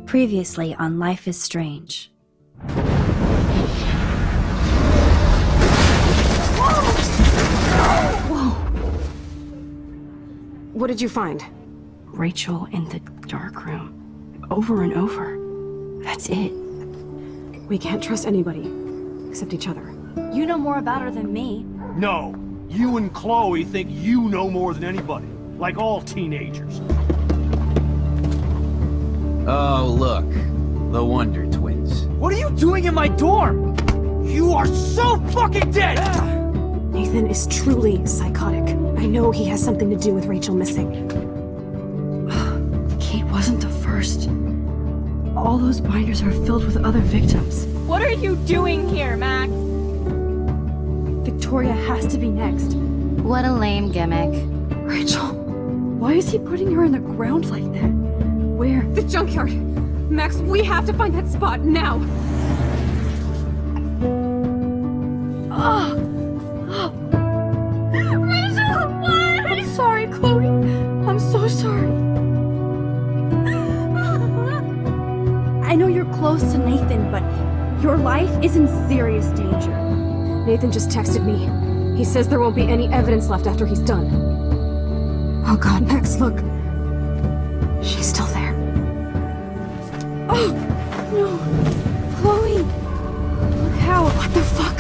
Previously on Life is Strange. Whoa! What did you find? Rachel in the dark room. Over and over. That's it. We can't trust anybody, except each other. You know more about her than me. No. You and Chloe think you know more than anybody. Like all teenagers. Oh, look. The Wonder Twins. What are you doing in my dorm? You are so fucking dead! Nathan is truly psychotic. I know he has something to do with Rachel missing. Kate wasn't the first. All those binders are filled with other victims. What are you doing here, Max? Victoria has to be next. What a lame gimmick. Rachel, why is he putting her in the ground like that? Where? The junkyard! Max, we have to find that spot now! Rachel, why? I'm sorry, Chloe. I'm so sorry. I know you're close to Nathan, but your life is in serious danger. Nathan just texted me. He says there won't be any evidence left after he's done. Oh god, Max, look. She's still there. Oh, no. Chloe. Look how. What the fuck?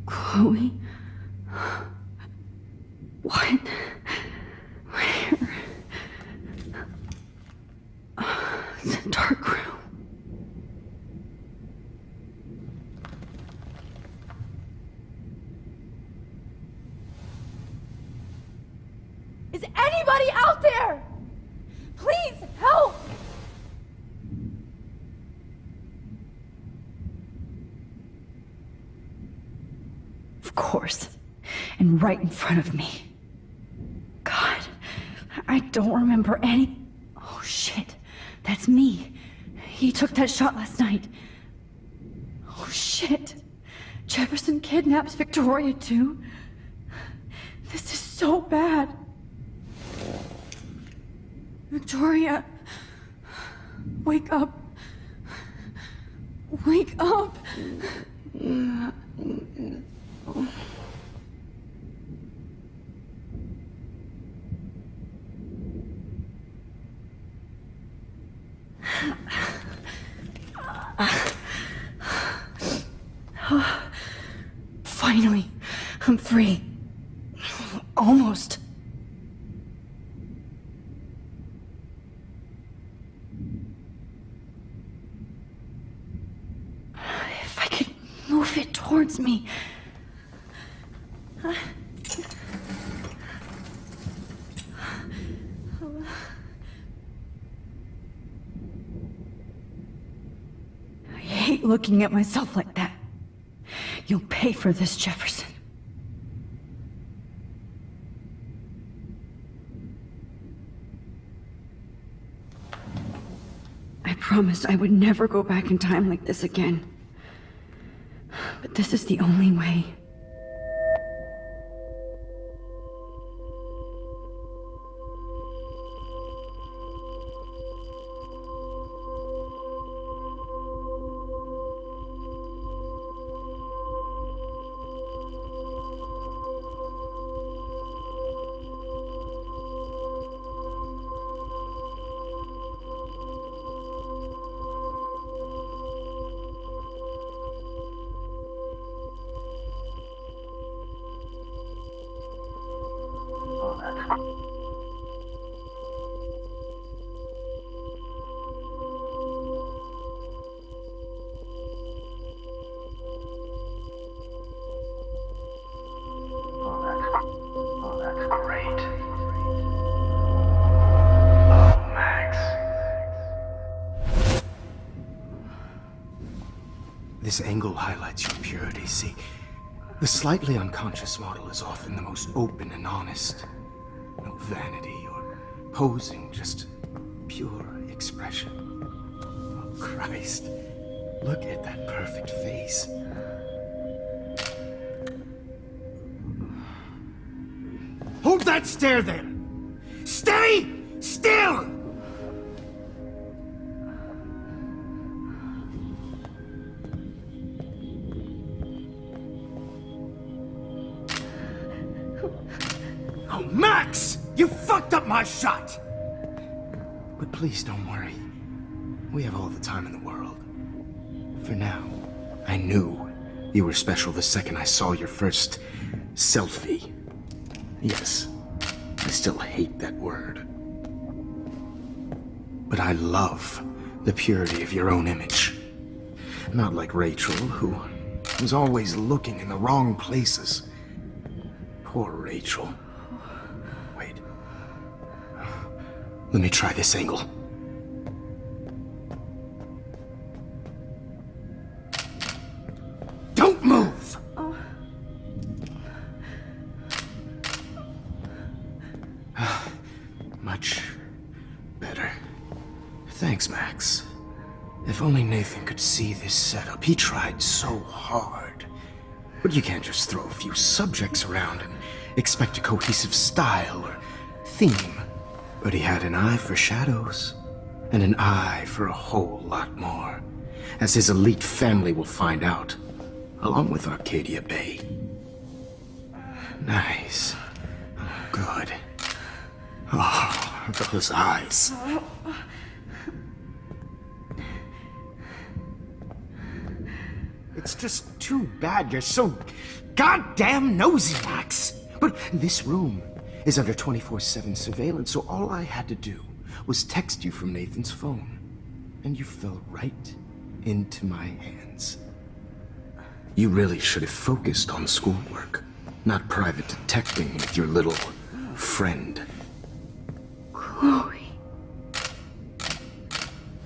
Chloe? What? Where? The dark room. Is anybody out there? Please help! Of course. And right in front of me. God, I don't remember any... Oh shit, that's me. He took that shot last night. Oh shit. Jefferson kidnaps Victoria too. This is so bad. Victoria, wake up. Wake up. Finally, I'm free. Almost. If I could move it towards me. I hate looking at myself like that. You'll pay for this, Jefferson. I promised I would never go back in time like this again. But this is the only way. This angle highlights your purity, see? The slightly unconscious model is often the most open and honest. No vanity or posing, just pure expression. Oh, Christ. Look at that perfect face. Hold that stare there! Stay still! Oh, Max! You fucked up my shot! But please don't worry. We have all the time in the world. For now, I knew you were special the second I saw your first selfie. Yes, I still hate that word. But I love the purity of your own image. Not like Rachel, who was always looking in the wrong places. Poor Rachel. Wait. Let me try this angle. Don't move! Much better. Thanks, Max. If only Nathan could see this setup. He tried so hard. But you can't just throw a few subjects around and expect a cohesive style or theme. But he had an eye for shadows, and an eye for a whole lot more, as his elite family will find out, along with Arcadia Bay. Nice. Good. Oh, those eyes. It's just too bad you're so goddamn nosy, Max. But this room is under 24/7 surveillance, so all I had to do was text you from Nathan's phone. And you fell right into my hands. You really should have focused on schoolwork, not private detecting with your little friend. Chloe.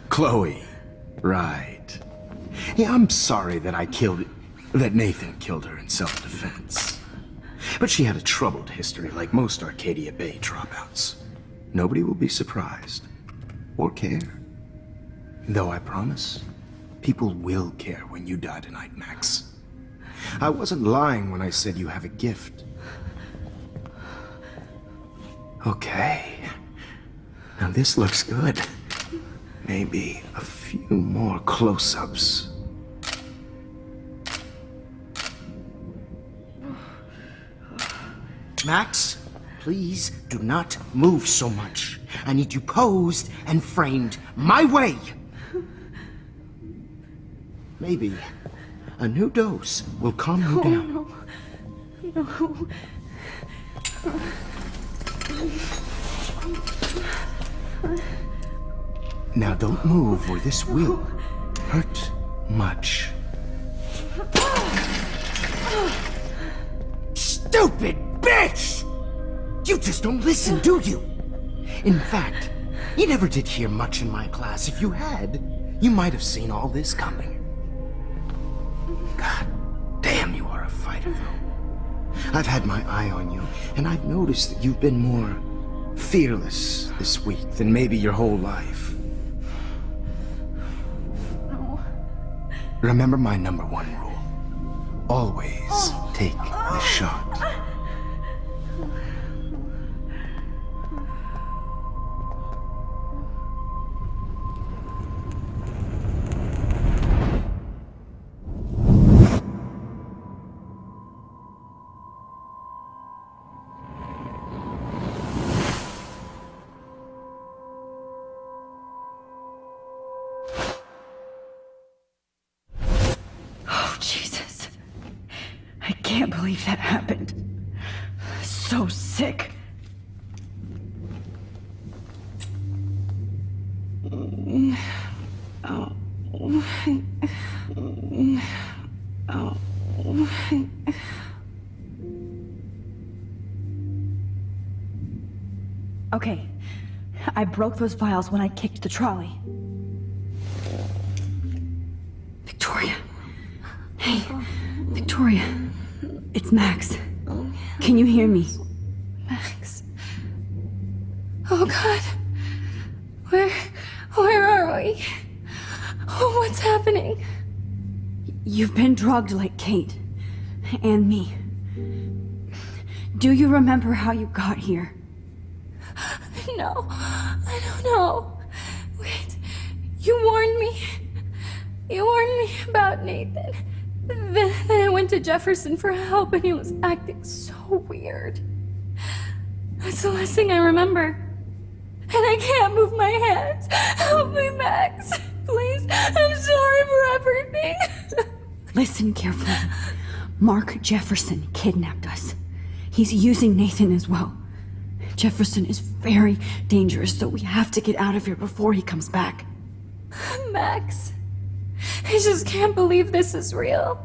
Chloe. Right. Yeah, I'm sorry that Nathan killed her in self-defense. But she had a troubled history like most Arcadia Bay dropouts. Nobody will be surprised. Or care. Though I promise, people will care when you die tonight, Max. I wasn't lying when I said you have a gift. Okay. Now this looks good. Maybe a few more close-ups. Max, please do not move so much. I need you posed and framed my way. Maybe a new dose will calm you down. No. Now don't move or this will hurt much. Stupid bitch! You just don't listen, do you? In fact, you never did hear much in my class. If you had, you might have seen all this coming. God damn, you are a fighter, though. I've had my eye on you, and I've noticed that you've been more fearless this week than maybe your whole life. Remember my number one rule. Always take the shot. Oh, Jesus. I can't believe that happened. So sick. Okay, I broke those files when I kicked the trolley. Victoria. Hey, Victoria. It's Max. Can you hear me? Max. Oh God. Where are we? Oh, what's happening? You've been drugged like Kate. And me. Do you remember how you got here? No, I don't know. Wait, you warned me. You warned me about Nathan. Then I went to Jefferson for help and he was acting so weird. That's the last thing I remember. And I can't move my hands. Help me, Max. Please, I'm sorry for everything. Listen carefully. Mark Jefferson kidnapped us. He's using Nathan as well. Jefferson is very dangerous, so we have to get out of here before he comes back. Max, I just can't believe this is real.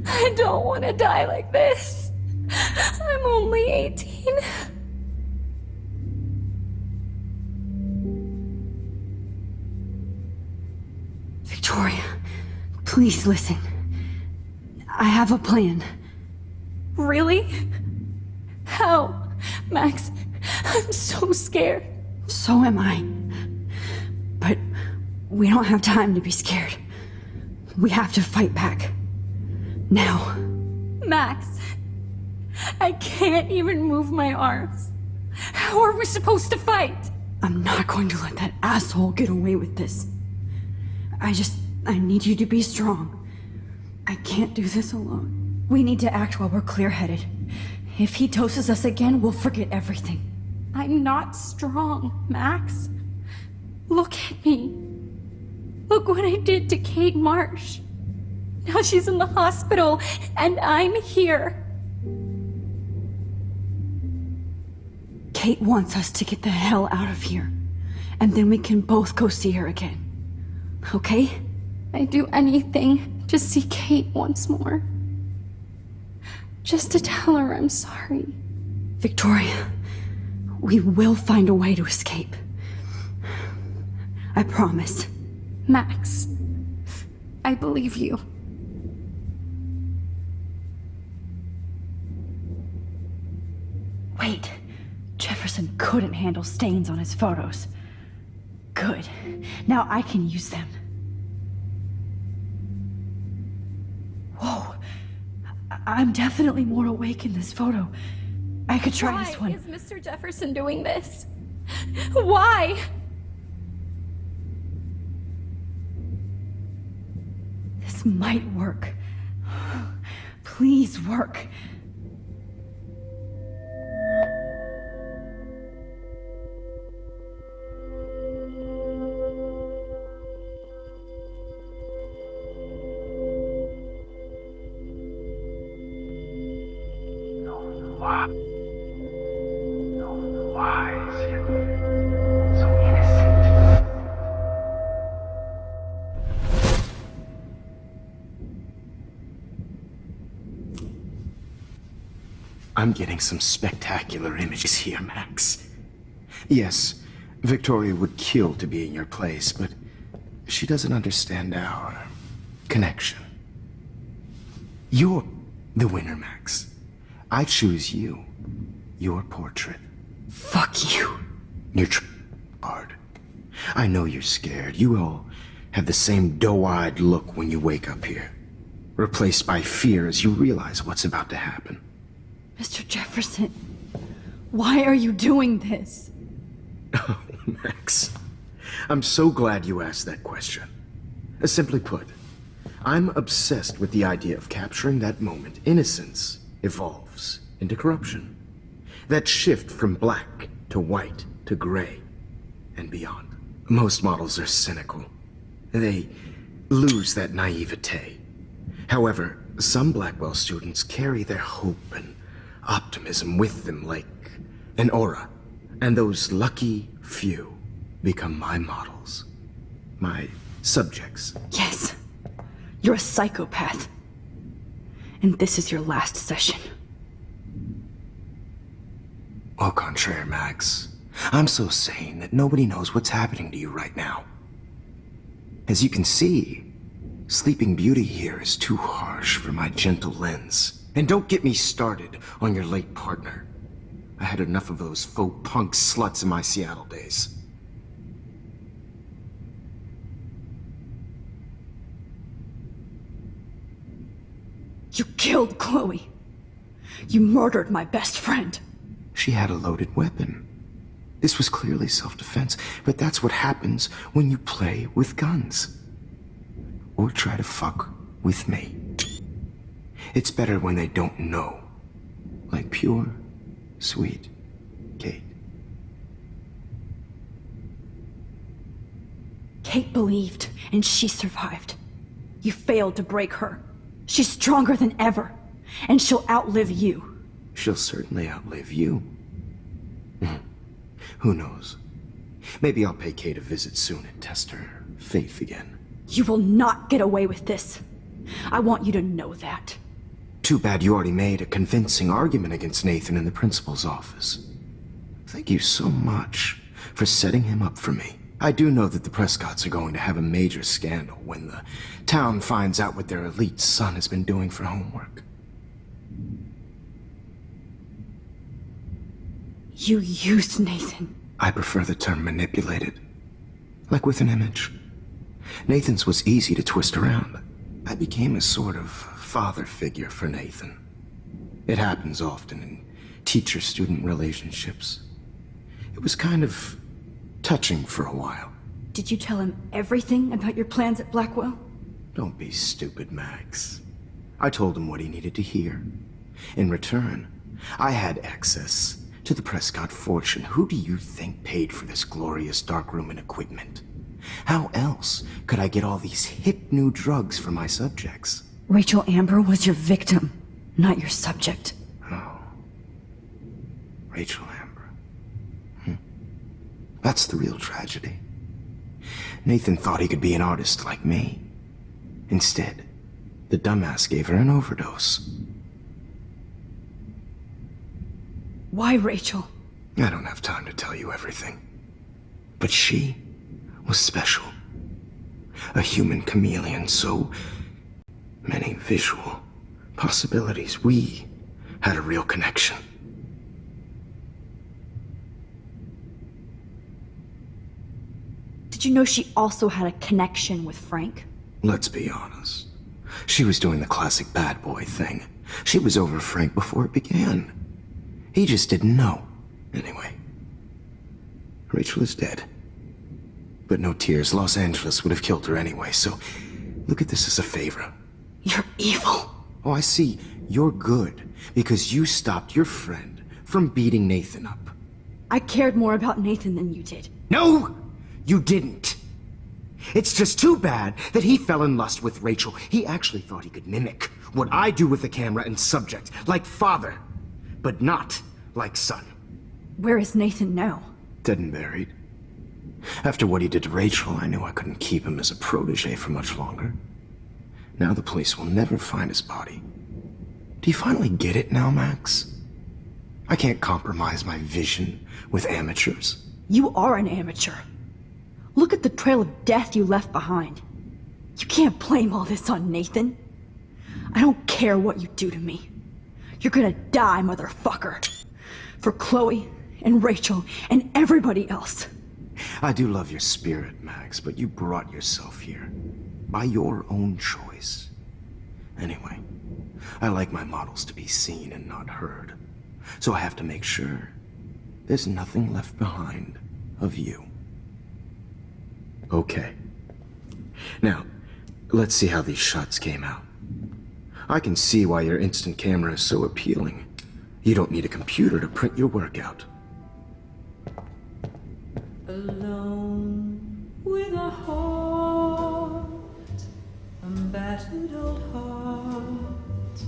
I don't want to die like this. I'm only 18. Victoria, please listen. I have a plan. Really? How? Max, I'm so scared. So am I. But we don't have time to be scared. We have to fight back. Now. Max, I can't even move my arms. How are we supposed to fight? I'm not going to let that asshole get away with this. I need you to be strong. I can't do this alone. We need to act while we're clear-headed. If he doses us again, we'll forget everything. I'm not strong, Max. Look at me. Look what I did to Kate Marsh. Now she's in the hospital, and I'm here. Kate wants us to get the hell out of here. And then we can both go see her again. Okay? I'd do anything to see Kate once more. Just to tell her I'm sorry. Victoria, we will find a way to escape. I promise. Max, I believe you. Wait. Jefferson couldn't handle stains on his photos. Good. Now I can use them. Whoa. I'm definitely more awake in this photo. I could try this one. Why is Mr. Jefferson doing this? Why? This might work. Please work. wise, yet so innocent. I'm getting some spectacular images here, Max. Yes, Victoria would kill to be in your place, but she doesn't understand our connection. You're the winner, Max. I choose you. Your portrait. Fuck you. You're hard. I know you're scared. You all have the same doe-eyed look when you wake up here. Replaced by fear as you realize what's about to happen. Mr. Jefferson, why are you doing this? Oh, Max. I'm so glad you asked that question. Simply put, I'm obsessed with the idea of capturing that moment innocence evolves into corruption. That shift from black to white to gray and beyond. Most models are cynical. They lose that naivete. However, some Blackwell students carry their hope and optimism with them like an aura. And those lucky few become my models. My subjects. Yes. You're a psychopath. And this is your last session. Au contraire, Max. I'm so sane that nobody knows what's happening to you right now. As you can see, Sleeping Beauty here is too harsh for my gentle lens. And don't get me started on your late partner. I had enough of those faux punk sluts in my Seattle days. You killed Chloe. You murdered my best friend. She had a loaded weapon. This was clearly self-defense, but that's what happens when you play with guns. Or try to fuck with me. It's better when they don't know. Like pure, sweet Kate. Kate believed, and she survived. You failed to break her. She's stronger than ever, and she'll outlive you. She'll certainly outlive you. Who knows? Maybe I'll pay Kate a visit soon and test her faith again. You will not get away with this. I want you to know that. Too bad you already made a convincing argument against Nathan in the principal's office. Thank you so much for setting him up for me. I do know that the Prescotts are going to have a major scandal when the town finds out what their elite son has been doing for homework. You used Nathan. I prefer the term manipulated. Like with an image. Nathan's was easy to twist around. I became a sort of father figure for Nathan. It happens often in teacher-student relationships. It was kind of touching for a while. Did you tell him everything about your plans at Blackwell? Don't be stupid, Max. I told him what he needed to hear. In return, I had access to the Prescott fortune. Who do you think paid for this glorious darkroom and equipment? How else could I get all these hip new drugs for my subjects? Rachel Amber was your victim, not your subject. Oh. Rachel Amber. That's the real tragedy. Nathan thought he could be an artist like me. Instead, the dumbass gave her an overdose. Why Rachel? I don't have time to tell you everything. But she was special. A human chameleon, so many visual possibilities. We had a real connection. Did you know she also had a connection with Frank? Let's be honest. She was doing the classic bad boy thing. She was over Frank before it began. He just didn't know. Anyway, Rachel is dead. But no tears. Los Angeles would have killed her anyway, so look at this as a favor. You're evil. Oh, I see. You're good because you stopped your friend from beating Nathan up. I cared more about Nathan than you did. No, you didn't. It's just too bad that he fell in lust with Rachel. He actually thought he could mimic what I do with the camera and subject, like father. but not like son. Where is Nathan now? Dead and buried. After what he did to Rachel, I knew I couldn't keep him as a protege for much longer. Now the police will never find his body. Do you finally get it now, Max? I can't compromise my vision with amateurs. You are an amateur. Look at the trail of death you left behind. You can't blame all this on Nathan. I don't care what you do to me. You're gonna die, motherfucker. For Chloe and Rachel and everybody else. I do love your spirit, Max, but you brought yourself here. By your own choice. Anyway, I like my models to be seen and not heard. So I have to make sure there's nothing left behind of you. Okay. Now, let's see how these shots came out. I can see why your instant camera is so appealing. You don't need a computer to print your work out. Alone with a heart, a battered old heart,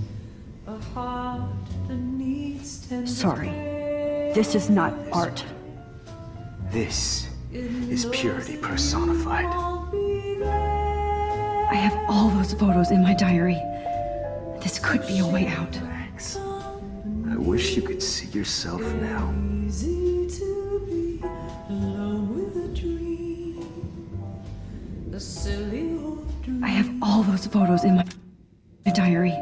a heart that needs tender Sorry. care. This is not art. This is purity personified. I'll be there. I have all those photos in my diary. This could be a way out. Max, I wish you could see yourself now. Easy to be alone with a dream, a silly old dream. I have all those photos in my diary.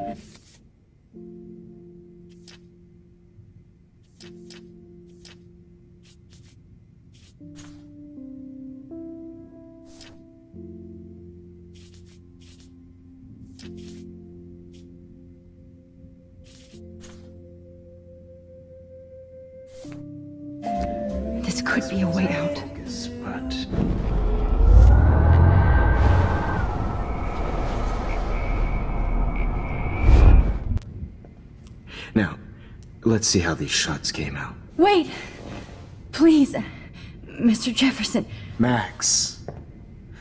This could be a way out. Focus, but now, let's see how these shots came out. Wait! Please, Mr. Jefferson. Max,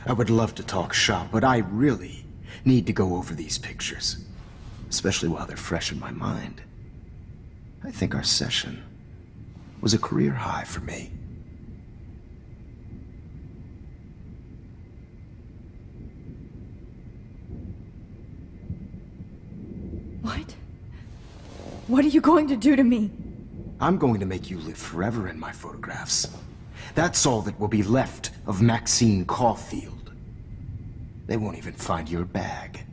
I would love to talk shop, but I really need to go over these pictures, especially while they're fresh in my mind. I think our session was a career high for me. What? What are you going to do to me? I'm going to make you live forever in my photographs. That's all that will be left of Maxine Caulfield. They won't even find your bag.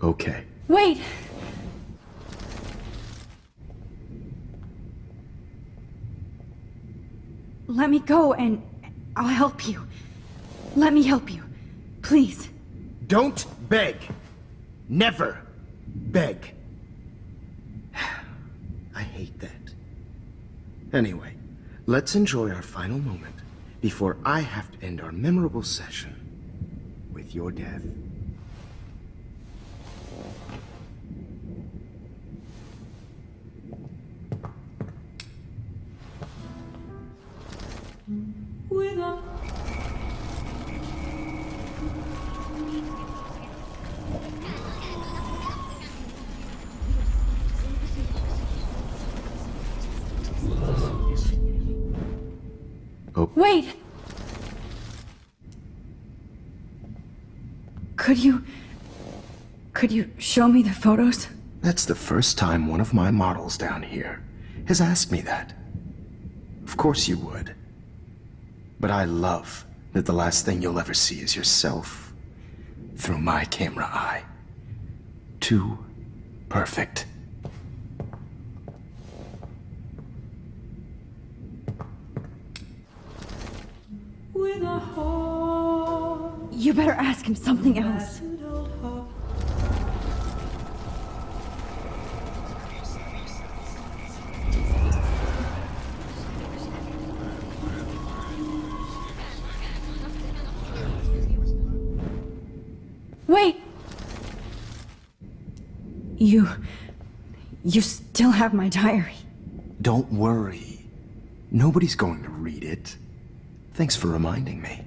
Okay. Wait! Let me go and I'll help you. Let me help you. Please. Don't beg. Never beg. I hate that. Anyway, let's enjoy our final moment before I have to end our memorable session with your death. With a Wait! Could you show me the photos? That's the first time one of my models down here has asked me that. Of course you would. But I love that the last thing you'll ever see is yourself through my camera eye. Too perfect. with a heart, You better ask him something else. battered old heart. You still have my diary. Don't worry. Nobody's going to read it. Thanks for reminding me.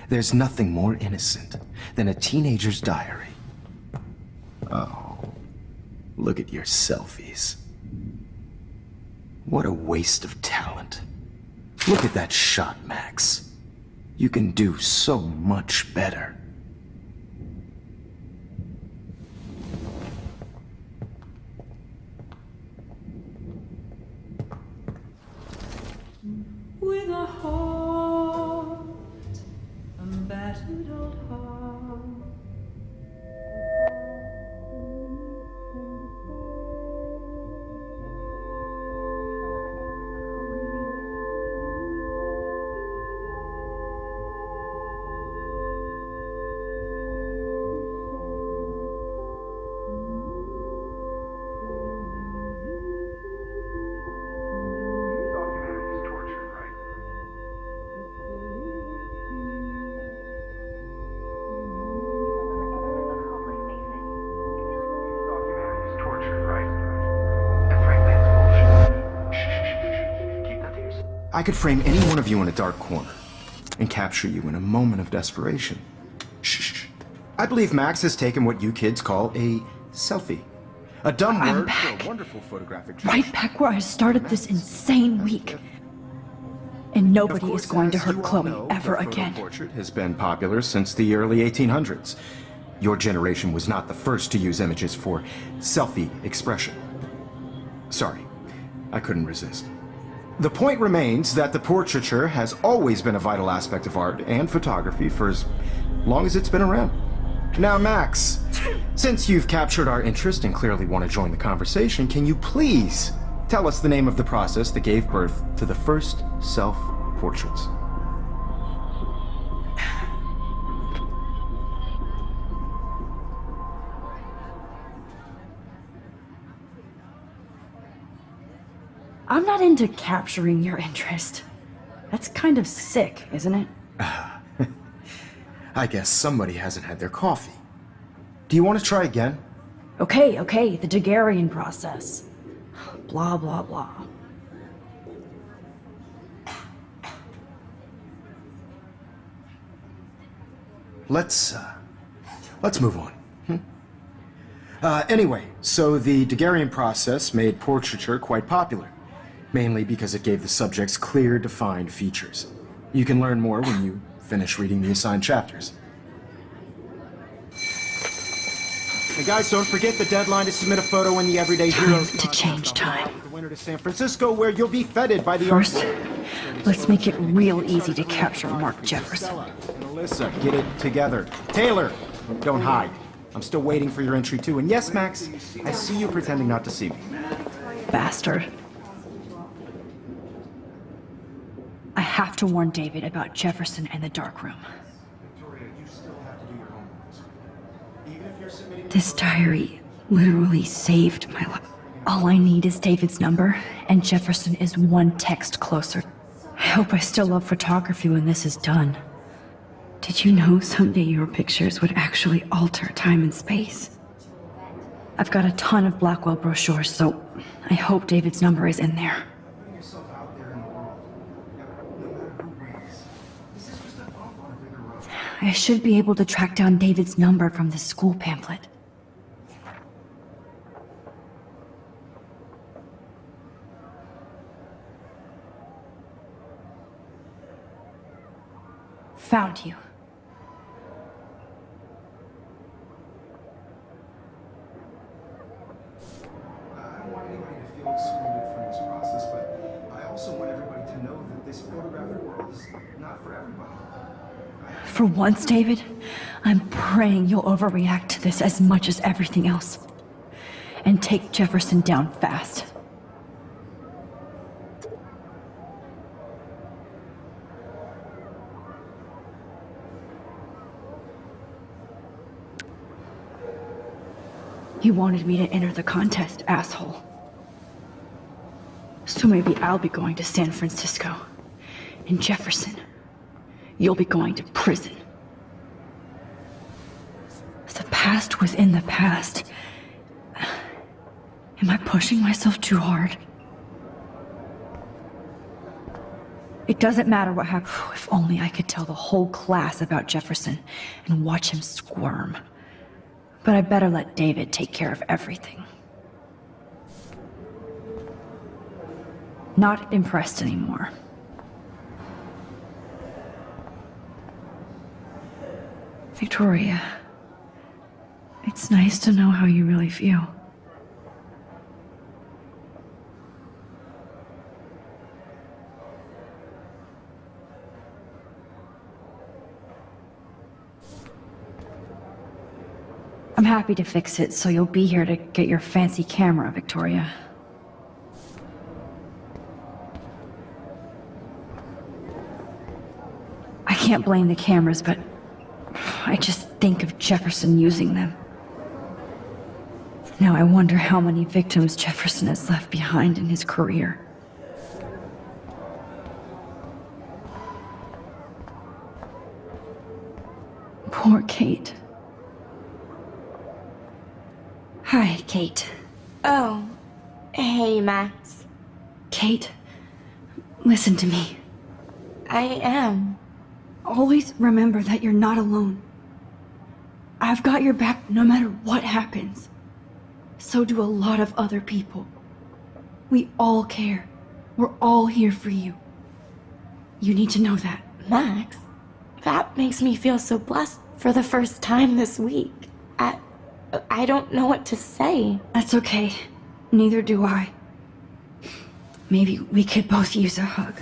There's nothing more innocent than a teenager's diary. Oh, look at your selfies. What a waste of talent. Look at that shot, Max. You can do so much better. With a heart, a battered old heart. I could frame any one of you in a dark corner and capture you in a moment of desperation. Shh. I believe Max has taken what you kids call a selfie. A dumb I'm word back. for a wonderful photographic Right back where I started this insane week. And nobody is going to hurt Chloe ever again. The portrait has been popular since the early 1800s. Your generation was not the first to use images for selfie expression. Sorry, I couldn't resist. The point remains that the portraiture has always been a vital aspect of art and photography for as long as it's been around. Now, Max, since you've captured our interest and clearly want to join the conversation, can you please tell us the name of the process that gave birth to the first self-portraits? I'm not into capturing your interest. That's kind of sick, isn't it? I guess somebody hasn't had their coffee. Do you want to try again? Okay, the Daguerrean process. Blah, blah, blah. Let's move on. Anyway, so the Daguerrean process made portraiture quite popular, mainly because it gave the subjects clear, defined features. You can learn more when you finish reading the assigned chapters. And guys, don't forget the deadline to submit a photo in the Everyday Heroes to change time. The winner to San Francisco, where you'll be feted by the First, let's make it real easy to capture Mark Jefferson. And Alyssa, get it together. Taylor, don't hide. I'm still waiting for your entry too. And yes, Max, I see you pretending not to see me. Bastard. I have to warn David about Jefferson and the dark room. This diary literally saved my life. All I need is David's number, and Jefferson is one text closer. I hope I still love photography when this is done. Did you know someday your pictures would actually alter time and space? I've got a ton of Blackwell brochures, so I hope David's number is in there. I should be able to track down David's number from the school pamphlet. Found you. I don't want anybody to feel excluded from this process, but I also want everybody to know that this photographic world is not for everybody. For once, David, I'm praying you'll overreact to this as much as everything else. And take Jefferson down fast. You wanted me to enter the contest, asshole. So maybe I'll be going to San Francisco. And Jefferson, you'll be going to prison. The past within the past Am I pushing myself too hard? It doesn't matter what happened. If only I could tell the whole class about Jefferson and watch him squirm. But I better let David take care of everything. Not impressed anymore. Victoria, it's nice to know how you really feel. I'm happy to fix it, so you'll be here to get your fancy camera, Victoria. I can't blame the cameras, but I just think of Jefferson using them. Now I wonder how many victims Jefferson has left behind in his career. Poor Kate. Hi, Kate. Oh, hey, Max. Kate, listen to me. I am. Always remember that you're not alone. I've got your back no matter what happens. So do a lot of other people. We all care. We're all here for you. You need to know that. Max, that makes me feel so blessed for the first time this week. I don't know what to say. That's okay. Neither do I. Maybe we could both use a hug.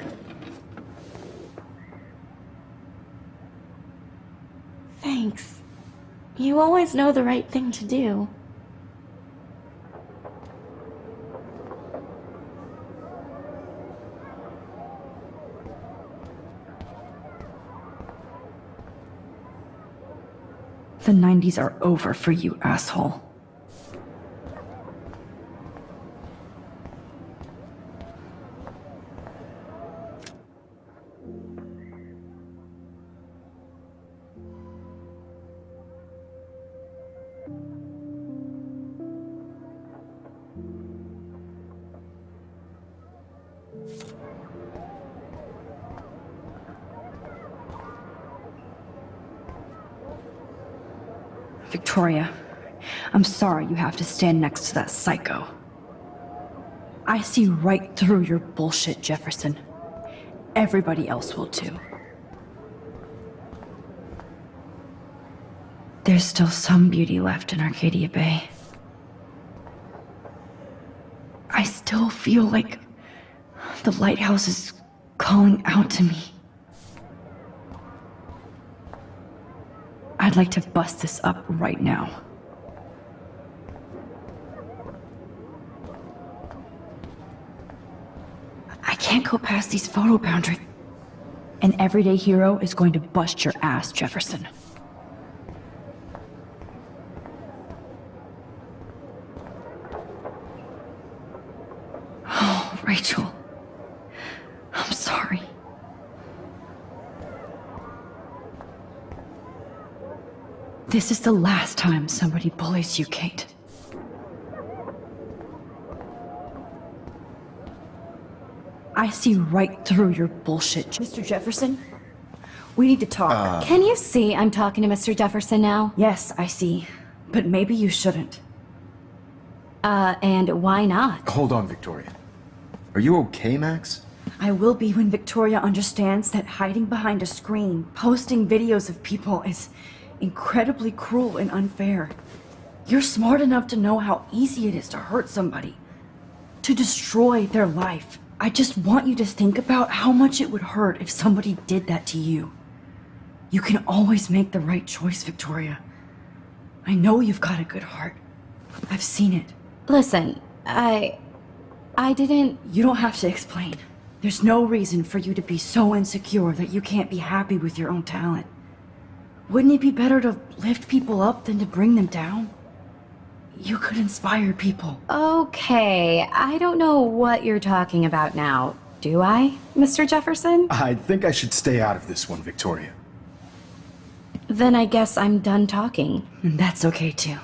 Thanks. You always know the right thing to do. The 90s are over for you, asshole. Victoria, I'm sorry you have to stand next to that psycho. I see right through your bullshit, Jefferson. Everybody else will too. There's still some beauty left in Arcadia Bay. I still feel like the lighthouse is calling out to me. I'd like to bust this up right now. I can't go past these photo boundaries. An everyday hero is going to bust your ass, Jefferson. Oh, Rachel. I'm sorry. This is the last time somebody bullies you, Kate. I see right through your bullshit. Mr. Jefferson, we need to talk. Can you see I'm talking to Mr. Jefferson now? Yes, I see. But maybe you shouldn't. And why not? Hold on, Victoria. Are you okay, Max? I will be when Victoria understands that hiding behind a screen, posting videos of people is incredibly cruel and unfair. You're smart enough to know how easy it is to hurt somebody, to destroy their life. I just want you to think about how much it would hurt if somebody did that to you. You can always make the right choice, Victoria. I know you've got a good heart. I've seen it. Listen, I didn't... You don't have to explain. There's no reason for you to be so insecure that you can't be happy with your own talent. Wouldn't it be better to lift people up than to bring them down? You could inspire people. Okay, I don't know what you're talking about now. Do I, Mr. Jefferson? I think I should stay out of this one, Victoria. Then I guess I'm done talking. And that's okay too.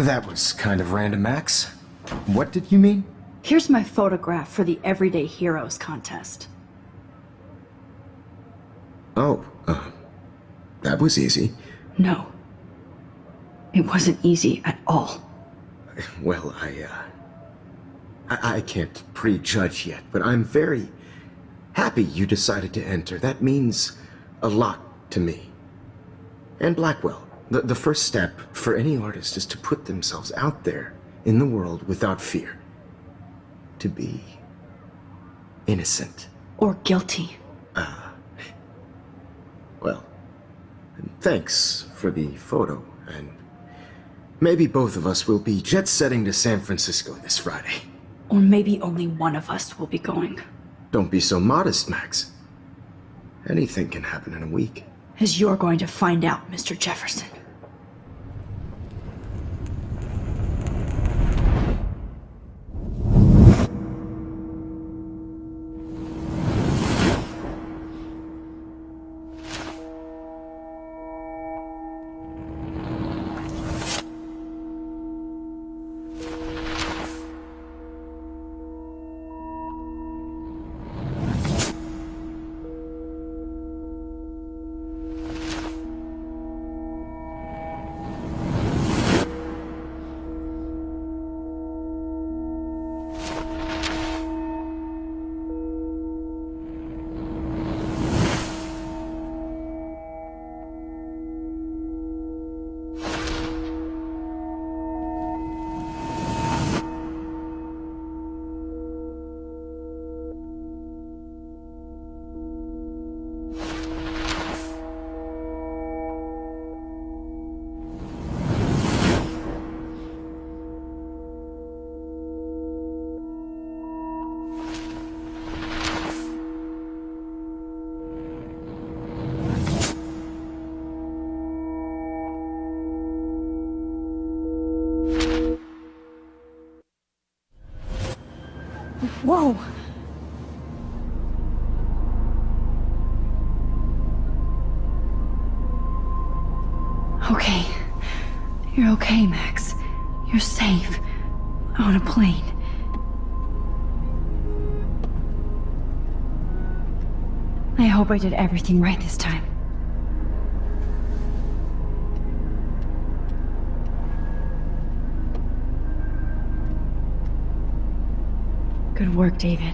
That was kind of random, Max. What did you mean? Here's my photograph for the Everyday Heroes contest. Oh, that was easy. No. It wasn't easy at all. Well, I can't prejudge yet, but I'm very happy you decided to enter. That means a lot to me. And Blackwell. The first step for any artist is to put themselves out there in the world without fear. To be innocent. Or guilty. Well, thanks for the photo, and maybe both of us will be jet-setting to San Francisco this Friday. Or maybe only one of us will be going. Don't be so modest, Max. Anything can happen in a week. As you're going to find out, Mr. Jefferson. Whoa! Okay. You're okay, Max. You're safe. On a plane. I hope I did everything right this time. Good work, David.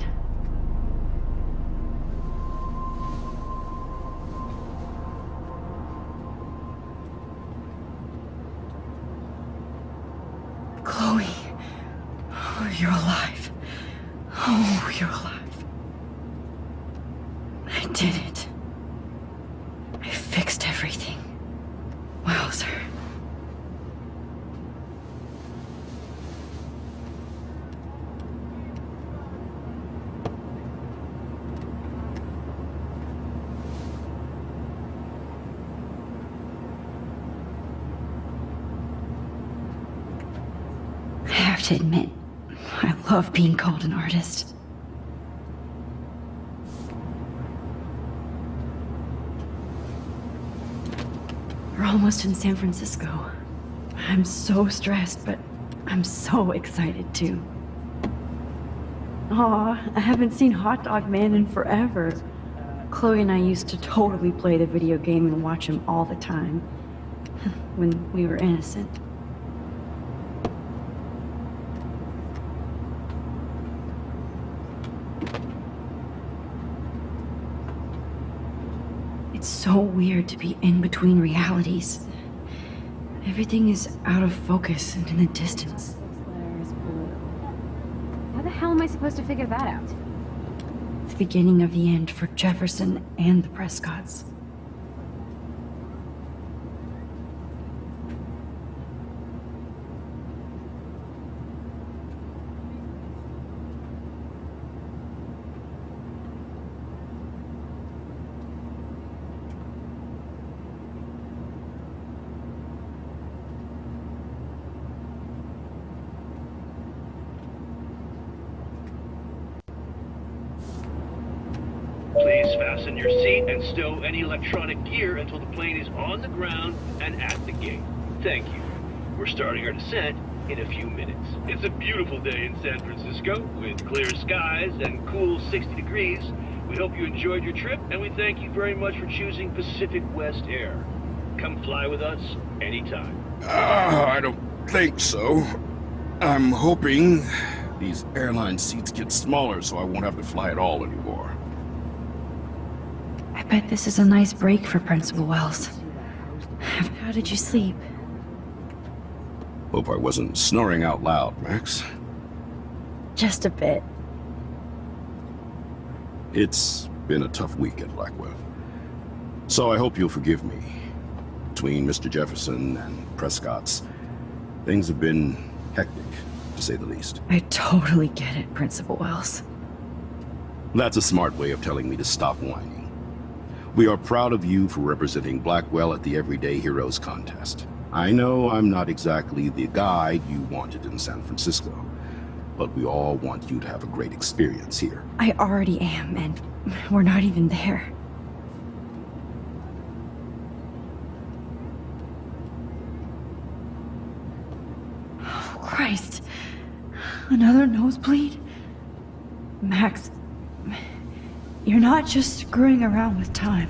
Chloe. Oh, you're alive. Oh, you're alive. I did it. I fixed everything. Wowzer. I have to admit, I love being called an artist. We're almost in San Francisco. I'm so stressed, but I'm so excited too. Aw, I haven't seen Hot Dog Man in forever. Chloe and I used to totally play the video game and watch him all the time. When we were innocent. It's so weird to be in between realities. Everything is out of focus and in the distance. How the hell am I supposed to figure that out? The beginning of the end for Jefferson and the Prescotts. Please fasten your seat and stow any electronic gear until the plane is on the ground and at the gate. Thank you. We're starting our descent in a few minutes. It's a beautiful day in San Francisco with clear skies and cool 60 degrees. We hope you enjoyed your trip, and we thank you very much for choosing Pacific West Air. Come fly with us anytime. I don't think so. I'm hoping these airline seats get smaller so I won't have to fly at all anymore. I bet this is a nice break for Principal Wells. How did you sleep? Hope I wasn't snoring out loud, Max. Just a bit. It's been a tough week at Blackwell. So I hope you'll forgive me. Between Mr. Jefferson and Prescott's, things have been hectic, to say the least. I totally get it, Principal Wells. That's a smart way of telling me to stop whining. We are proud of you for representing Blackwell at the Everyday Heroes contest. I know I'm not exactly the guide you wanted in San Francisco, but we all want you to have a great experience here. I already am, and we're not even there. Oh, Christ. Another nosebleed? Max, you're not just screwing around with time.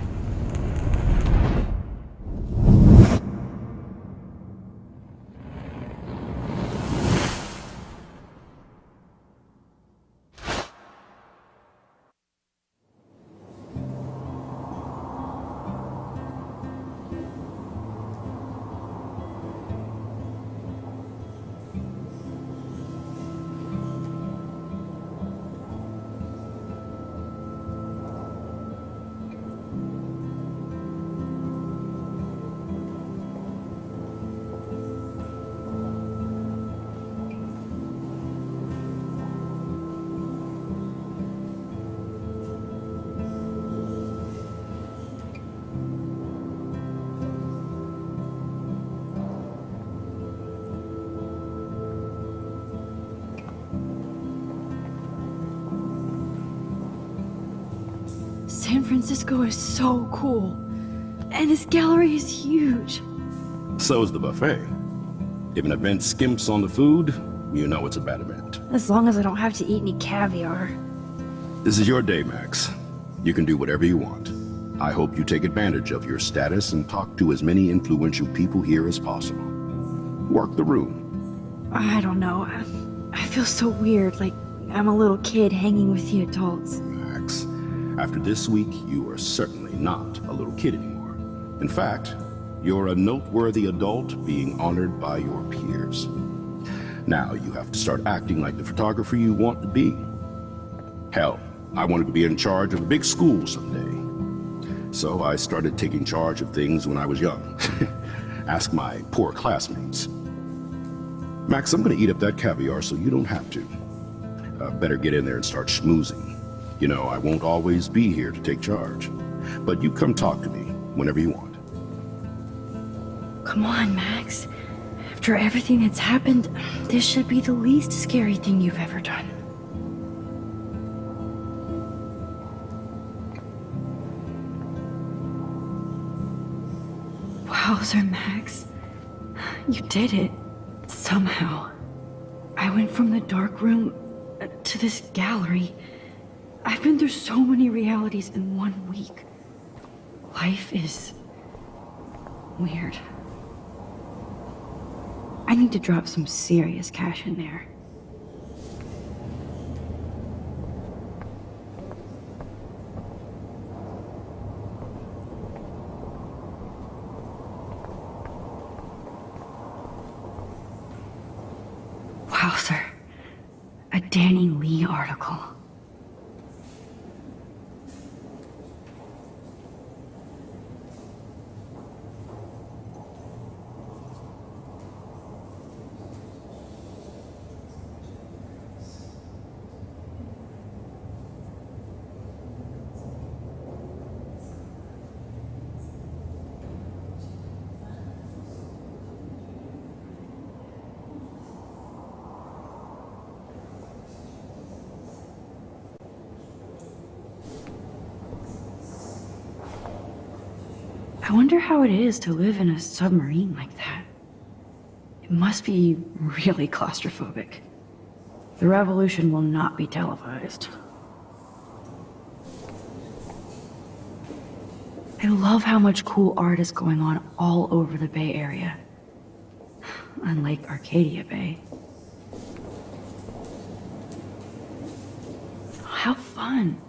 San Francisco is so cool. And this gallery is huge. So is the buffet. If an event skimps on the food, you know it's a bad event. As long as I don't have to eat any caviar. This is your day, Max. You can do whatever you want. I hope you take advantage of your status and talk to as many influential people here as possible. Work the room. I don't know. I feel so weird, like I'm a little kid hanging with the adults. Max, after this week, you are certainly not a little kid anymore. In fact, you're a noteworthy adult being honored by your peers. Now you have to start acting like the photographer you want to be. Hell, I wanted to be in charge of a big school someday. So I started taking charge of things when I was young. Ask my poor classmates. Max, I'm gonna eat up that caviar so you don't have to. Better get in there and start schmoozing. You know, I won't always be here to take charge. But you come talk to me whenever you want. Come on, Max. After everything that's happened, this should be the least scary thing you've ever done. Wowzer, Max. You did it. Somehow. I went from the dark room to this gallery. I've been through so many realities in 1 week. Life is weird. I need to drop some serious cash in there. Wowzer. A Danny Lee article. I wonder how it is to live in a submarine like that. It must be really claustrophobic. The revolution will not be televised. I love how much cool art is going on all over the Bay Area. Unlike Arcadia Bay. How fun.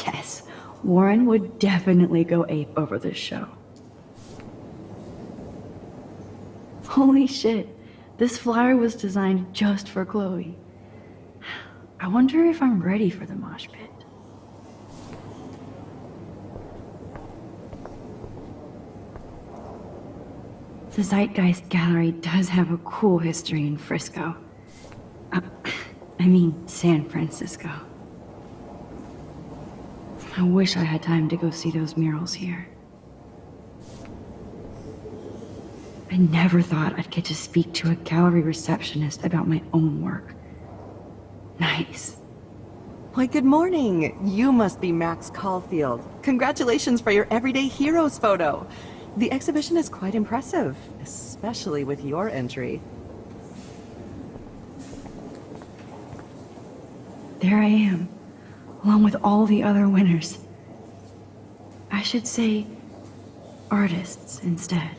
Yes, Warren would definitely go ape over this show. Holy shit, this flyer was designed just for Chloe. I wonder if I'm ready for the mosh pit. The Zeitgeist Gallery does have a cool history in Frisco. I mean, San Francisco. I wish I had time to go see those murals here. I never thought I'd get to speak to a gallery receptionist about my own work. Nice. Why, good morning. You must be Max Caulfield. Congratulations for your Everyday Heroes photo. The exhibition is quite impressive, especially with your entry. There I am, along with all the other winners. I should say artists instead.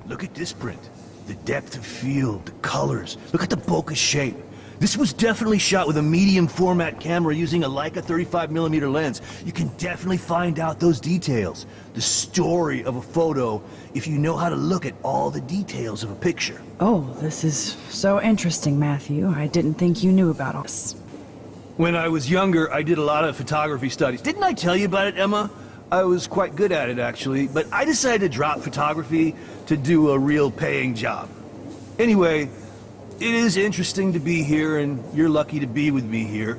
Look at this print. The depth of field, the colors. Look at the bokeh shape. This was definitely shot with a medium format camera using a Leica 35mm lens. You can definitely find out those details. The story of a photo if you know how to look at all the details of a picture. Oh, this is so interesting, Matthew. I didn't think you knew about all this. When I was younger, I did a lot of photography studies. Didn't I tell you about it, Emma? I was quite good at it, actually, but I decided to drop photography to do a real paying job. Anyway, it is interesting to be here, and you're lucky to be with me here.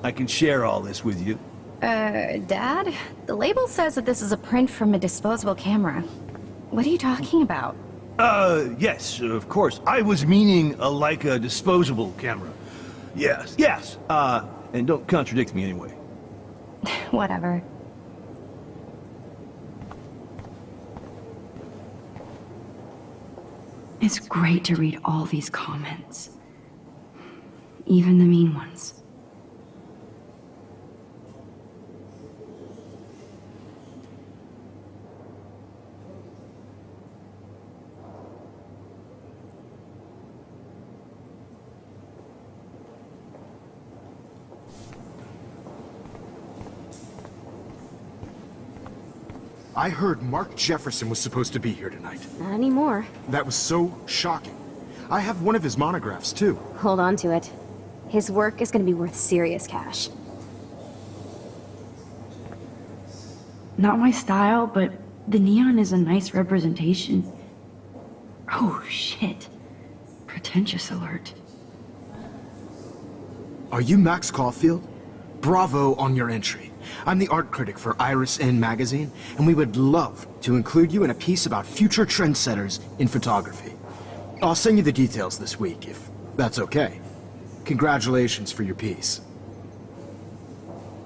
I can share all this with you. Dad? The label says that this is a print from a disposable camera. What are you talking about? Yes, of course. I was meaning a Leica disposable camera. Yes, and don't contradict me anyway. Whatever. It's great to read all these comments. Even the mean ones. I heard Mark Jefferson was supposed to be here tonight. Not anymore. That was so shocking. I have one of his monographs, too. Hold on to it. His work is gonna be worth serious cash. Not my style, but the neon is a nice representation. Oh, shit. Pretentious alert. Are you Max Caulfield? Bravo on your entry. I'm the art critic for Iris N magazine, and we would love to include you in a piece about future trendsetters in photography. I'll send you the details this week, if that's okay. Congratulations for your piece.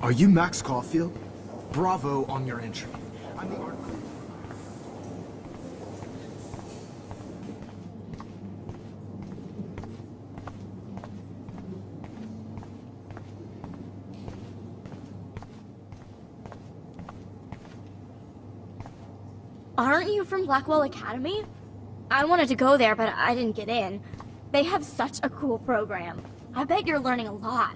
Are you Max Caulfield? Bravo on your entry. I'm the art critic. Aren't you from Blackwell Academy? I wanted to go there, but I didn't get in. They have such a cool program. I bet you're learning a lot.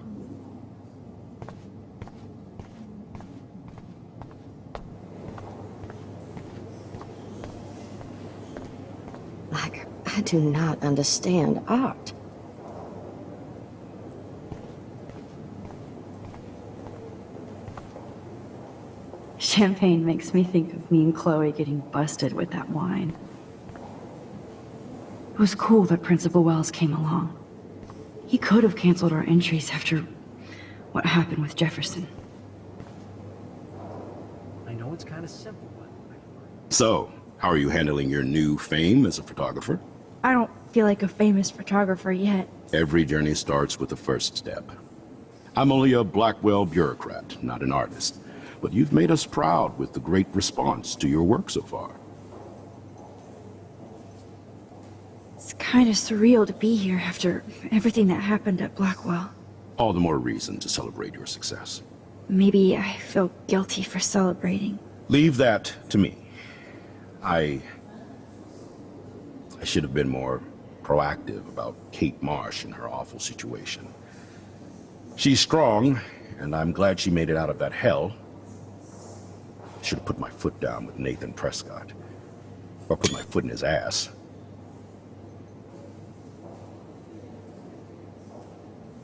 I do not understand art. Champagne makes me think of me and Chloe getting busted with that wine. It was cool that Principal Wells came along. He could have canceled our entries after what happened with Jefferson. I know it's kind of simple, but... So, how are you handling your new fame as a photographer? I don't feel like a famous photographer yet. Every journey starts with the first step. I'm only a Blackwell bureaucrat, not an artist. But you've made us proud with the great response to your work so far. It's kind of surreal to be here after everything that happened at Blackwell. All the more reason to celebrate your success. Maybe I feel guilty for celebrating. Leave that to me. I should have been more proactive about Kate Marsh and her awful situation. She's strong, and I'm glad she made it out of that hell. Should have put my foot down with Nathan Prescott. Or put my foot in his ass.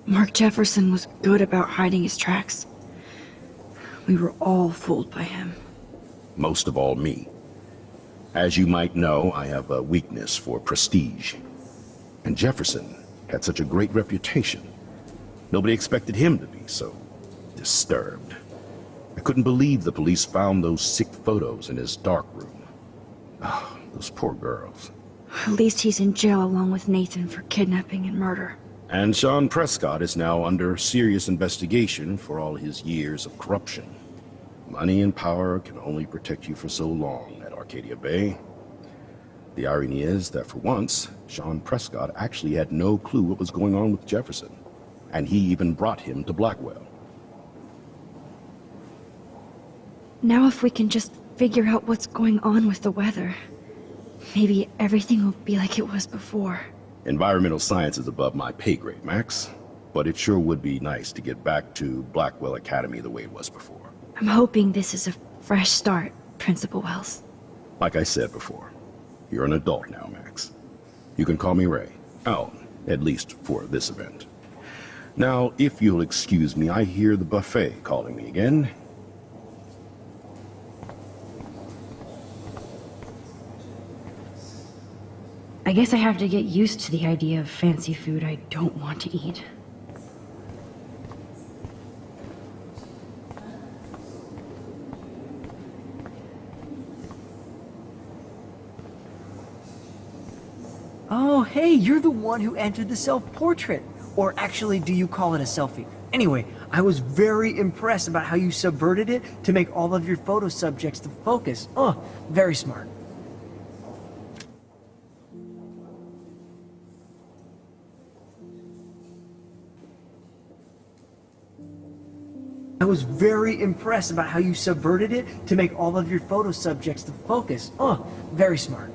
Mark Jefferson was good about hiding his tracks. We were all fooled by him. Most of all, me. As you might know, I have a weakness for prestige. And Jefferson had such a great reputation. Nobody expected him to be so disturbed. I couldn't believe the police found those sick photos in his dark room. Oh, those poor girls. At least he's in jail along with Nathan for kidnapping and murder. And Sean Prescott is now under serious investigation for all his years of corruption. Money and power can only protect you for so long at Arcadia Bay. The irony is that for once, Sean Prescott actually had no clue what was going on with Jefferson. And he even brought him to Blackwell. Now if we can just figure out what's going on with the weather, maybe everything will be like it was before. Environmental science is above my pay grade, Max. But it sure would be nice to get back to Blackwell Academy the way it was before. I'm hoping this is a fresh start, Principal Wells. Like I said before, you're an adult now, Max. You can call me Ray. Oh, at least for this event. Now, if you'll excuse me, I hear the buffet calling me again. I guess I have to get used to the idea of fancy food I don't want to eat. Oh, hey, you're the one who entered the self-portrait. Or actually, do you call it a selfie? Anyway, I was very impressed about how you subverted it to make all of your photo subjects the focus. Oh, very smart. I was very impressed about how you subverted it to make all of your photo subjects the focus. Oh, very smart.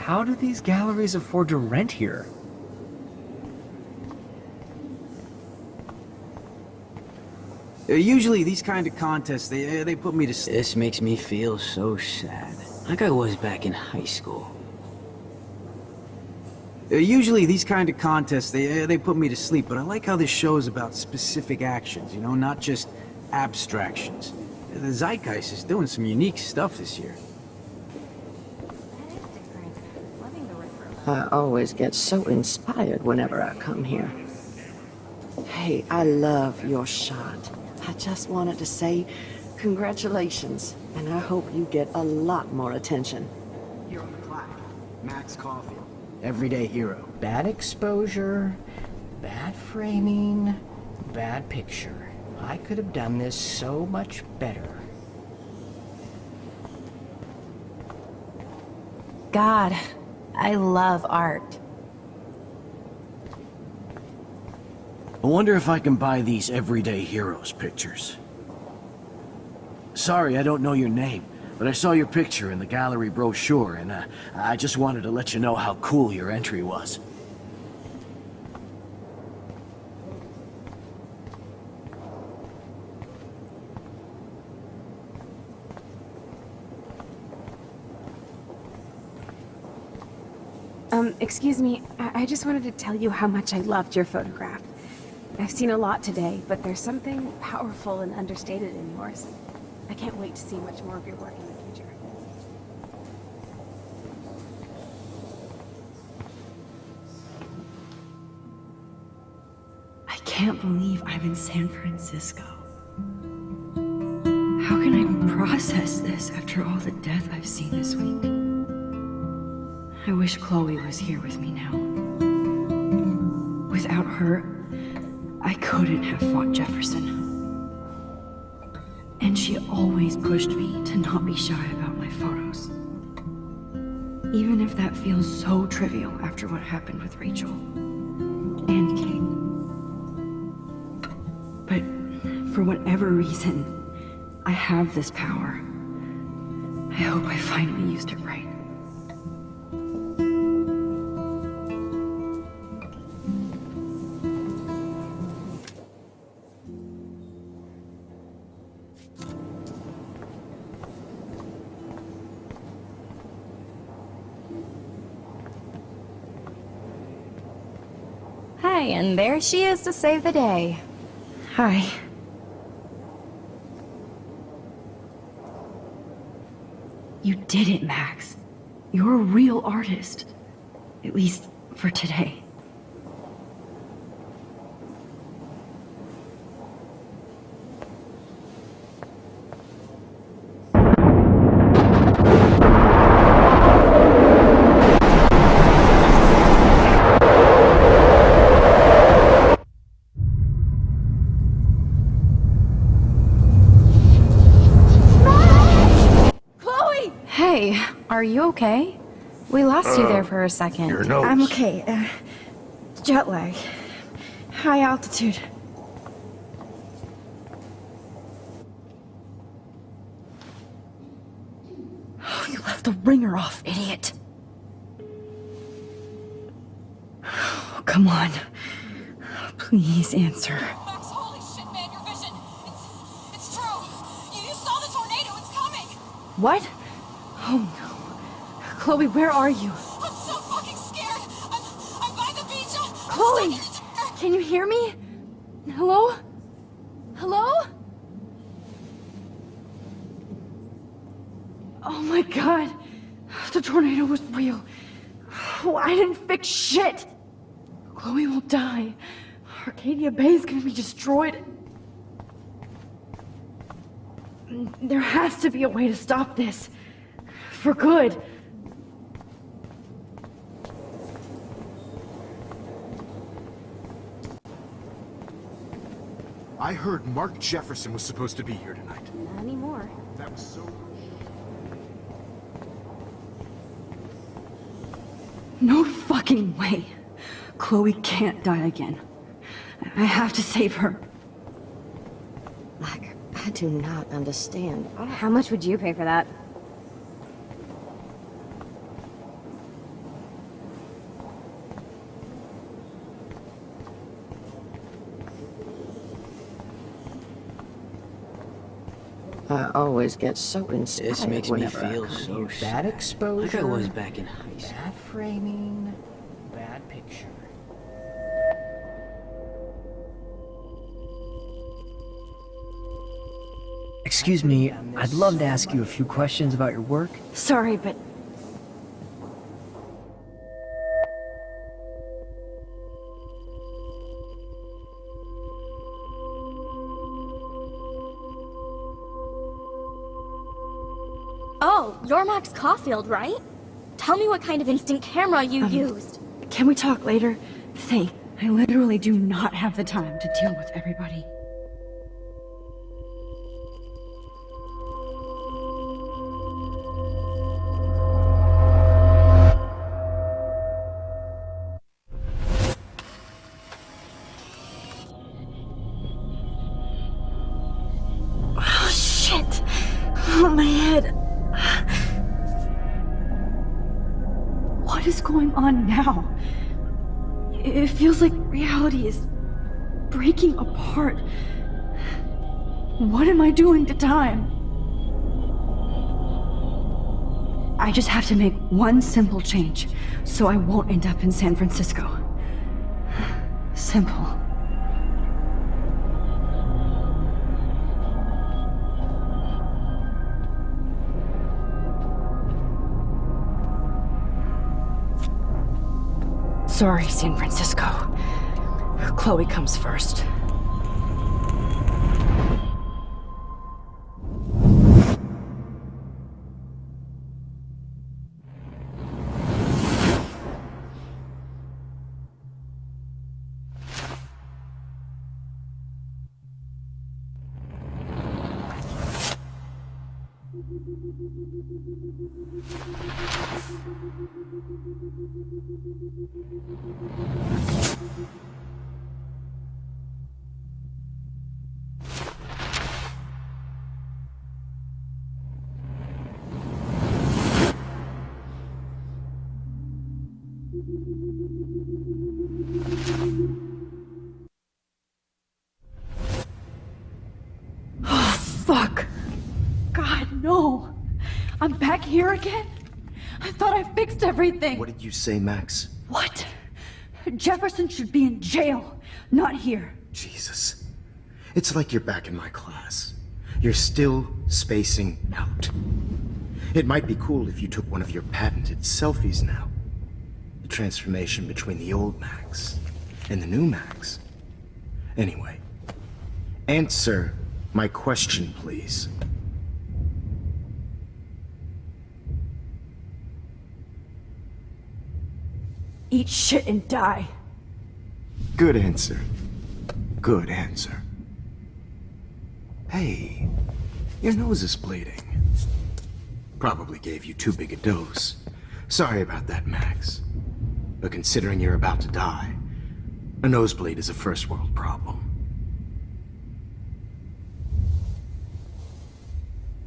How do these galleries afford to rent here? Usually these kind of contests, they put me to sleep. This makes me feel so sad. Like I was back in high school. Usually these kind of contests, they put me to sleep, but I like how this show is about specific actions, you know, not just abstractions. The Zeitgeist is doing some unique stuff this year. I always get so inspired whenever I come here. Hey, I love your shot. I just wanted to say congratulations, and I hope you get a lot more attention. Here on the plaque, Max Caulfield, everyday hero. Bad exposure, bad framing, bad picture. I could have done this so much better. God, I love art. I wonder if I can buy these Everyday Heroes pictures. Sorry, I don't know your name, but I saw your picture in the gallery brochure, and I just wanted to let you know how cool your entry was. Excuse me, I just wanted to tell you how much I loved your photograph. I've seen a lot today, but there's something powerful and understated in yours. I can't wait to see much more of your work in the future. I can't believe I'm in San Francisco. How can I process this after all the death I've seen this week? I wish Chloe was here with me now. Without her, I couldn't have fought Jefferson. And she always pushed me to not be shy about my photos. Even if that feels so trivial after what happened with Rachel and Kate. But for whatever reason, I have this power. I hope I finally used it right. Hey, and there she is to save the day. Hi. You did it, Max. You're a real artist. At least for today. Hey, are you okay? We lost you there for a second. Your nose. I'm okay. Jet lag. High altitude. Oh, you left the ringer off, idiot. Oh, come on. Please answer. Max, holy shit, man, your vision. It's true. You saw the tornado. It's coming. What? Oh no. Chloe, where are you? I'm so fucking scared. I'm by the beach. Chloe! Can you hear me? Hello? Hello? Oh my god. The tornado was real. Oh, I didn't fix shit. Chloe will die. Arcadia Bay is gonna be destroyed. There has to be a way to stop this. For good. I heard Mark Jefferson was supposed to be here tonight. Not anymore. That was so... No fucking way. Chloe can't die again. I have to save her. I do not understand. How much would you pay for that? I always get so inspired This makes me whenever I feel come so here. bad exposure. Like I was back in high school. Bad framing, bad picture. Excuse me, I'd love to ask you a few questions about your work. Sorry, but Oh, you're Max Caulfield, right? Tell me what kind of instant camera you used. can we talk later? Faith, I literally do not have the time to deal with everybody. Oh, shit! Oh, my head. What is going on now? It feels like reality is breaking apart. What am I doing to time? I just have to make one simple change, so I won't end up in San Francisco. Simple. Sorry, San Francisco. Chloe comes first. Oh, fuck. God, no. I'm back here again? I thought I fixed everything. What did you say, Max? What? Jefferson should be in jail, not here. Jesus. It's like you're back in my class. You're still spacing out. It might be cool if you took one of your patented selfies now. The transformation between the old Max and the new Max. Anyway, answer my question, please. Eat shit and die. Good answer. Good answer. Hey, your nose is bleeding. Probably gave you too big a dose. Sorry about that, Max. But considering you're about to die, a nosebleed is a first world problem.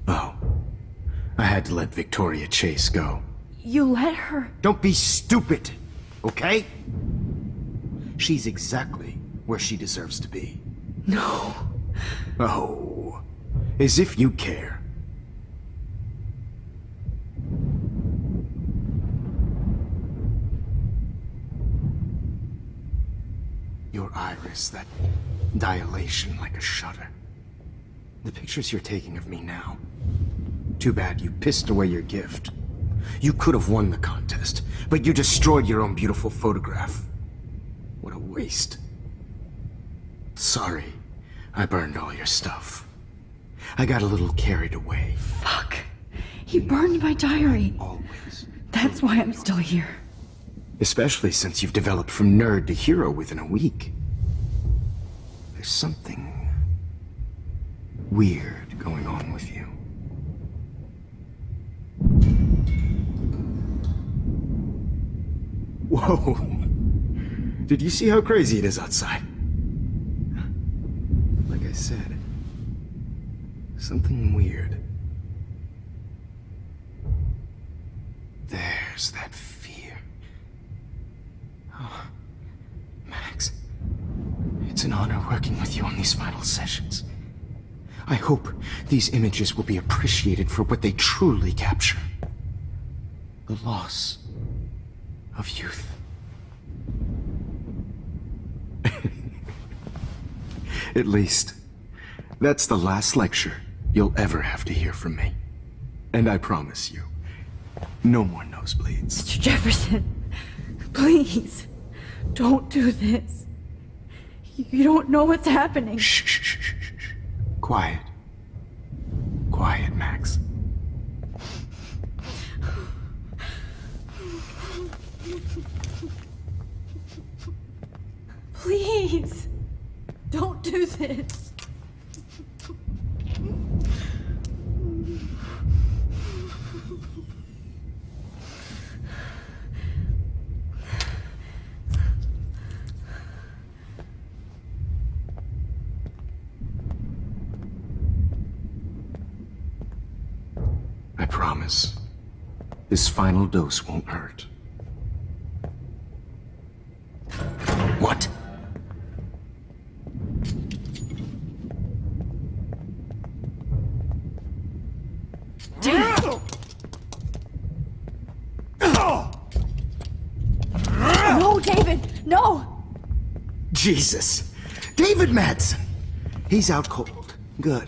Oh, I had to let Victoria Chase go. You let her? Don't be stupid, okay? She's exactly where she deserves to be. No. Oh, as if you care. Your iris, that dilation like a shutter. The pictures you're taking of me now. Too bad you pissed away your gift. You could have won the contest, but you destroyed your own beautiful photograph. What a waste. Sorry, I burned all your stuff. I got a little carried away. Fuck. He burned my diary. Always. That's why I'm still here. Especially since you've developed from nerd to hero within a week. There's something weird going on with you. Whoa! Did you see how crazy it is outside? Like I said, something weird. There's that fear. Oh, Max, it's an honor working with you on these final sessions. I hope these images will be appreciated for what they truly capture. The loss of youth. At least, that's the last lecture you'll ever have to hear from me. And I promise you, no more nosebleeds. Mr. Jefferson, please, don't do this. You don't know what's happening. Shh, shh, shh, shh, shh. Quiet. Quiet, Max. Please, don't do this. I promise, this final dose won't hurt. What? No, David, no! Jesus! David Madsen! He's out cold. Good.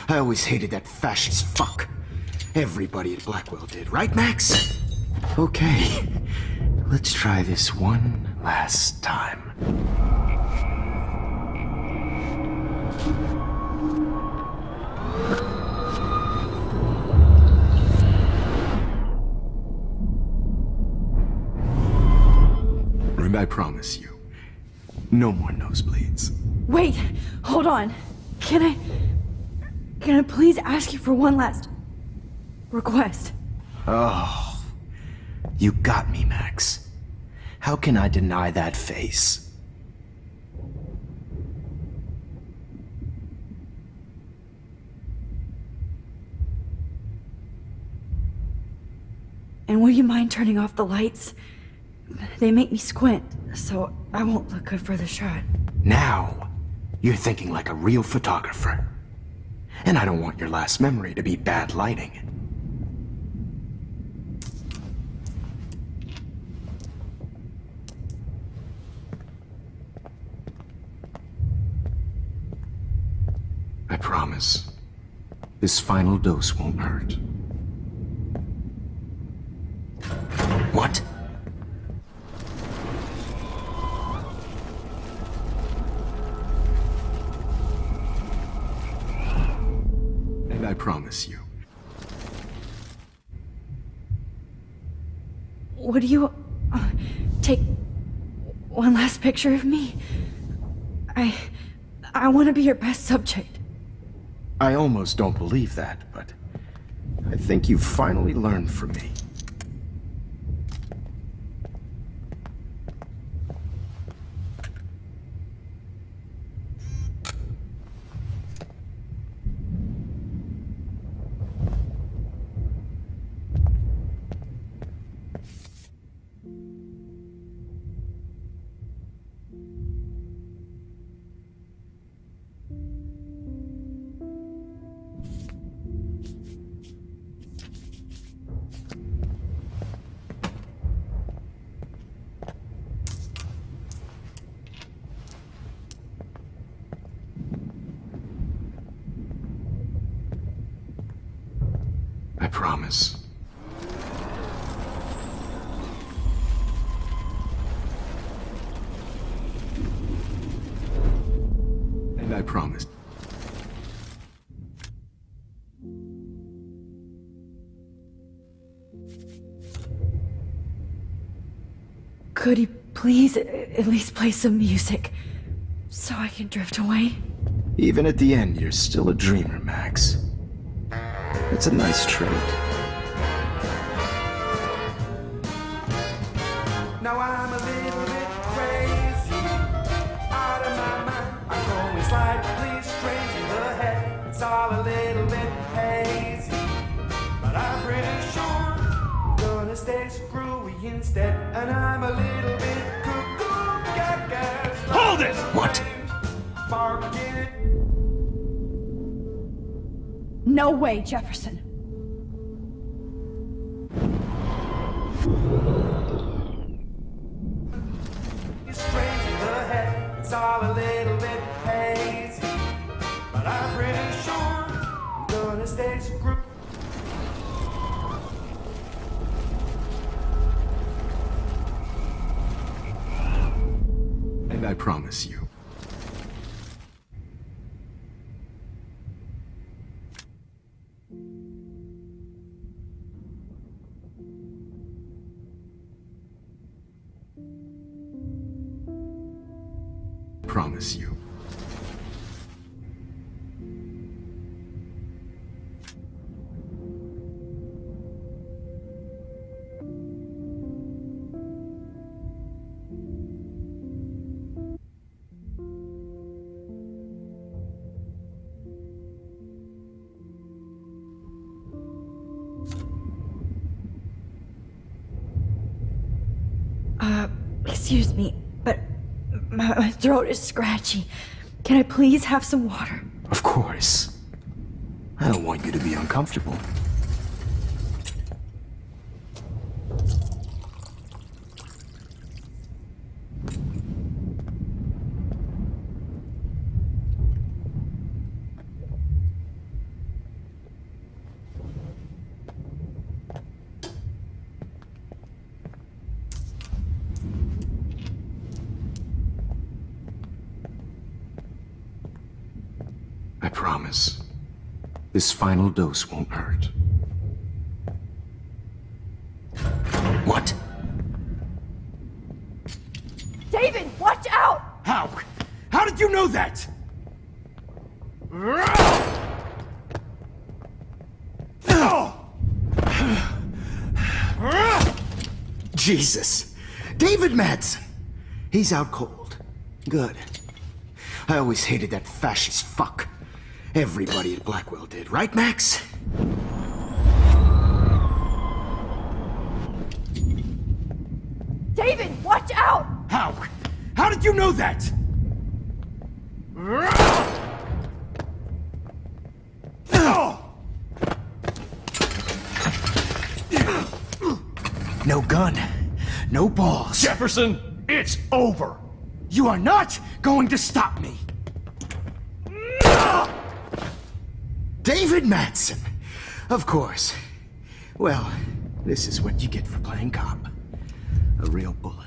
I always hated that fascist fuck. Everybody at Blackwell did, right, Max? Okay. Let's try this one last time. And I promise you, no more nosebleeds. Wait, hold on. Can I please ask you for one last request? Oh, you got me, Max. How can I deny that face? And will you mind turning off the lights? They make me squint, so I won't look good for the shot. Now, you're thinking like a real photographer. And I don't want your last memory to be bad lighting. I promise, this final dose won't hurt. What? And I promise you. Would you take one last picture of me? I want to be your best subject. I almost don't believe that, but I think you've finally learned from me. I promise. And I promise. Could you please at least play some music so I can drift away? Even at the end, you're still a dreamer, Max. It's a nice trait. Now I'm a little bit crazy, out of my mind. I'm going slightly strange in the head. It's all a little bit hazy, but I'm pretty sure I'm gonna stay screwy instead. And I'm a little bit cuckoo, gaga. Hold it! What? Barking. No way, Jefferson. It's strange in the head, it's all a little bit hazy. But I'm pretty sure I'm gonna stay some group. And I promise you, promise you. Excuse me, but my throat is scratchy. Can I please have some water? Of course. I don't want you to be uncomfortable. I promise. This final dose won't hurt. What? David, watch out! How? How did you know that? Jesus. David Madsen. He's out cold. Good. I always hated that fascist fuck. Everybody at Blackwell did, right, Max? David, watch out! How? How did you know that? No gun. No balls. Jefferson, it's over. You are not going to stop me. David Madsen. Of course. Well, this is what you get for playing cop. A real bullet.